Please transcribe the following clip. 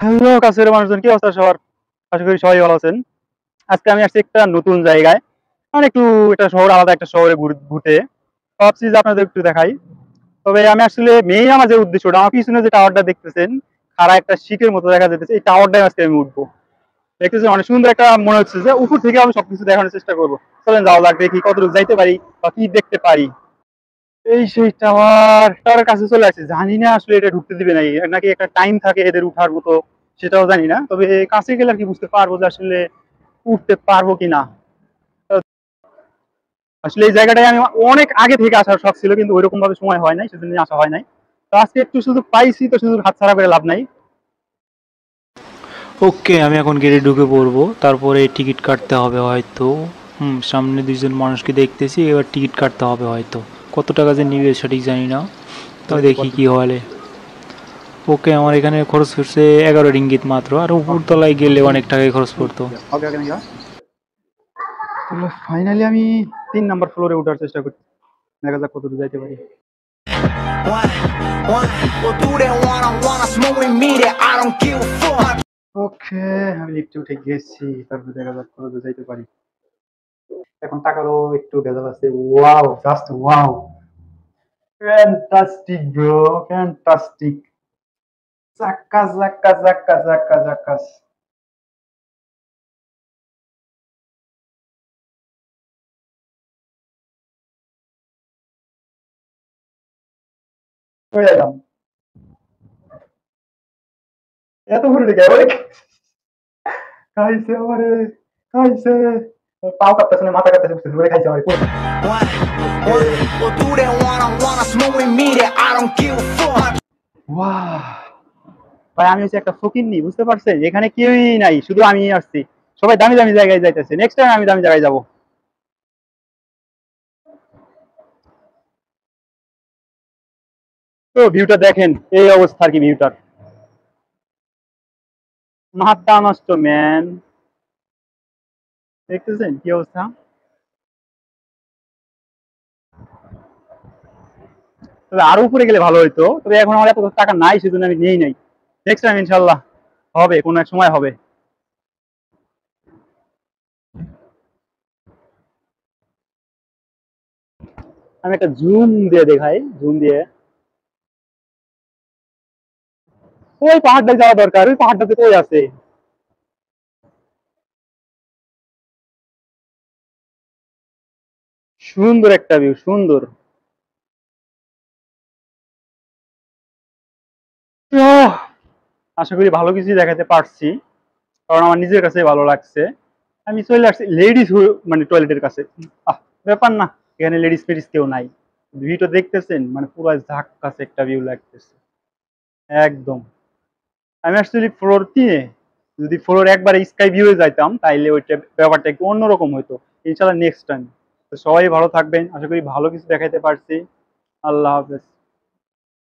Hello কাছের মানুষজন, কি অবস্থা সবার? আশা করি সবাই ভালো আছেন। আজকে আমি আসছি একটা নতুন জায়গায়, মানে একটু একটা শহর, আলাদা একটা শহরে ঘুরতে ভাবছি যে আপনাদের একটু দেখাই। তবে আমি আসলে মেইন আমার যে উদ্দেশ্যটা, আমার পিছনে যে টাওয়ারটা দেখতেছেন, খাড়া একটা শিখের মতো দেখা যাচ্ছে, এই টাওয়ারটাই আজকে আমি উঠবো। দেখতেছেন অনেক সুন্দর একটা, মনে হচ্ছে যে উপর থেকে আমি সবকিছু দেখানোর চেষ্টা করবো। চলেন যাওয়া যাক, দেখি কতটুকু যাইতে পারি বা কি দেখতে পারি। এই সেই টাওয়ারের কাছে চলে আসছে, জানি না আসলে এটা ঢুকতে দিবে নাকি নাকি একটা টাইম থাকে এদের উঠার মতো, সেটাও জানি না। তবে কাছে গেলে আর কি বুঝতে পারবো যে আসলে উঠতে পারবো কিনা। আসলে এই জায়গাটায় আমি অনেক আগে থেকে আসার শখ ছিল, কিন্তু ওইরকম ভাবে সময় হয় নাই, সেজন্য আসা হয় নাই। তো আজকে একটু সুযোগ পাইছি, তো সুযোগ হাতছাড়া করে লাভ নাই। ওকে, আমি এখন গেটে ঢুকে পড়বো, তারপরে টিকিট কাটতে হবে হয়তো। সামনে দুইজন মানুষকে দেখতেছি, এবার টিকিট কাটতে হবে হয়তো। কত টাকা যে নিবে সঠিক জানি না, তো দেখি কি হলে। ওকে, আমার এখানে খরচ পড়ছে 11 রিঙ্গিত মাত্র, আর উপরতলায় গেলে অনেক টাকাই খরচ পড়তো। ফাইনালি আমি 3 নাম্বার ফ্লোরে ওঠার চেষ্টা করছি, দেখা যাক কত দূর যাইতে পারি। ওকে, আমি লিফটে উঠে গেছি, তারপর দেখা যাক কত দূর যাইতে পারি। এখন টাকারও একটু ভেজাল আছে। Wow, just wow, fantastic bro, fantastic. জাক্কাস জাক্কাস জাক্কাস জাক্কাস জাক্কাস। হয়ে গেলাম। এত ঘুরে গে ওরে, খাইছে আমারে, খাইছে। পাও কাঁপতেছে না, মাথা কাঁপতেছে, বুঝতে ধরে খাইছে আমারে পুরো। ওয়াহ ভাই, আমি হচ্ছে একটা ফকিন্নি, বুঝতে পারছেন? এখানে কেউই নাই, শুধু আমি আসছি। সবাই দামি দামি জায়গায় যাইতেছে, নেক্সট টাইম আমি দামি জায়গায় যাবো। তো ভিউটা দেখেন, এই অবস্থা আর কি ভিউটার, মাথা নষ্ট ম্যান। দেখতেছেন কি অবস্থা? তবে আরো উপরে গেলে ভালো হইতো, তবে এখন আমার এত টাকা নাই, সেজন্য আমি নিয়েই নাই। নেক্সট টাইম ইনশাল্লাহ হবে, কোনো এক সময় হবে। আমি একটা জুম দিয়ে দেখাই, জুম দিয়ে। ওই পাহাড়টা যাওয়া দরকার, ওই পাহাড়টাতে কই আছে। সুন্দর একটা ভিউ, সুন্দর। আহ, আশা করি ভালো কিছু দেখাতে পারছি, কারণ আমার নিজের কাছে ভালো লাগছে। আমি চলে আসছি লেডিস মানে টয়লেটের কাছে। আহ, ব্যাপার না, এখানে লেডিস ফেডিস কেউ নাই। ভিউটা দেখতেছেন, মানে পুরো ঝাক্কাস একটা ভিউ লাগতেছে একদম। আমি অ্যাকচুয়ালি ফ্লোর 3-এ, যদি ফ্লোর একবারে স্কাই ভিউয়ে যাইতাম তাইলে ওইটা ব্যাপারটা একটু অন্যরকম হতো। ইনশাল্লাহ নেক্সট টাইম। তো সবাই ভালো থাকবেন, আশা করি ভালো কিছু দেখাইতে পারছি। আল্লাহ হাফেজ।